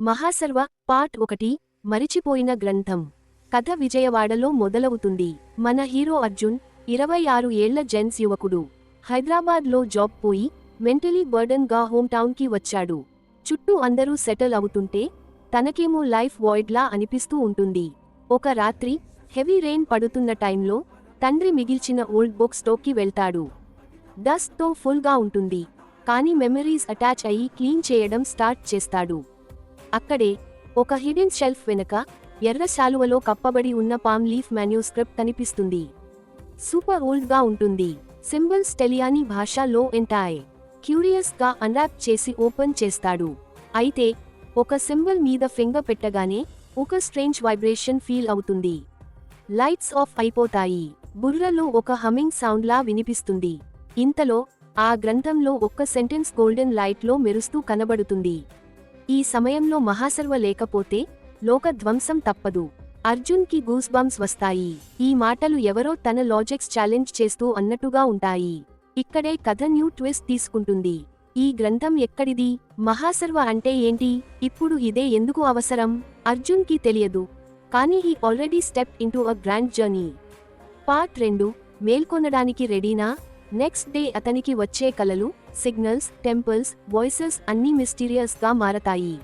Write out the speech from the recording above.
మహాసర్వ part 1 మరిచిపోయిన గ్రంథం. కథ విజయవాడలో మొదలవుతుంది. మన హీరో అర్జున్ 26 ఏళ్ల జెన్స్ యువకుడు. హైదరాబాద్లో జాబ్ పోయి మెంటలీ బర్డన్ గా హోమ్ టౌన్ కి వచ్చాడు. చుట్టూ అందరూ సెటిల్ అవుతుంటే తనకేమో లైఫ్ వాయిడ్లా అనిపిస్తూ ఉంటుంది. ఒక రాత్రి హెవీ రెయిన్ పడుతున్న టైంలో తండ్రి మిగిల్చిన ఓల్డ్ బుక్ స్టోర్కి వెళ్తాడు. డస్ట్ తో ఫుల్ గా ఉంటుంది, కానీ మెమరీస్ అటాచ్ అయ్యి క్లీన్ చేయడం స్టార్ట్ చేస్తాడు. అక్కడే ఒక హిడెన్ షెల్ఫ్ వెనక ఎర్ర శాలువలో కప్పబడి ఉన్న పామ్ లీఫ్ మాన్యూస్క్రిప్ట్ కనిపిస్తుంది. సూపర్ ఓల్డ్ గా ఉంటుంది. సింబల్స్ తెలియని భాషలో ఉంటాయి. క్యూరియస్ గా అన్రాప్ చేసి ఓపెన్ చేస్తాడు. అయితే ఒక సింబల్ మీద ఫింగర్ పెట్టగానే ఒక స్ట్రేంజ్ వైబ్రేషన్ ఫీల్ అవుతుంది. లైట్స్ ఆఫ్ అయిపోతాయి. బుర్రలో ఒక హమ్మింగ్ సౌండ్ లా వినిపిస్తుంది. ఇంతలో ఆ గ్రంథంలో ఒక్క సెంటెన్స్ గోల్డెన్ లైట్ లో మెరుస్తూ కనబడుతుంది. ఈ సమయంలో మహాసర్వ లేకపోతే లోక ధ్వంసం తప్పదు. అర్జున్ కి గూస్ బంప్స్ వస్తాయి. ఈ మాటలు ఎవరో తన లాజిక్స్ ఛాలెంజ్ చేస్తూ అన్నట్టుగా ఉంటాయి. ఇక్కడే కథ న్యూ ట్విస్ట్ తీసుకుంటుంది. ఈ గ్రంథం ఎక్కడిది? మహాసర్వ అంటే ఏంటి? ఇప్పుడు ఇదే ఎందుకు అవసరం? అర్జున్ కి తెలియదు, కానీ he already stepped into a grand journey. Part 2 మేల్కొనడానికి రెడీనా? నెక్స్ట్ డే అతనికి వచ్చే కలలు, సిగ్నల్స్, టెంపుల్స్, వాయిసెస్ అన్నీ మిస్టీరియస్ గా మారతాయి.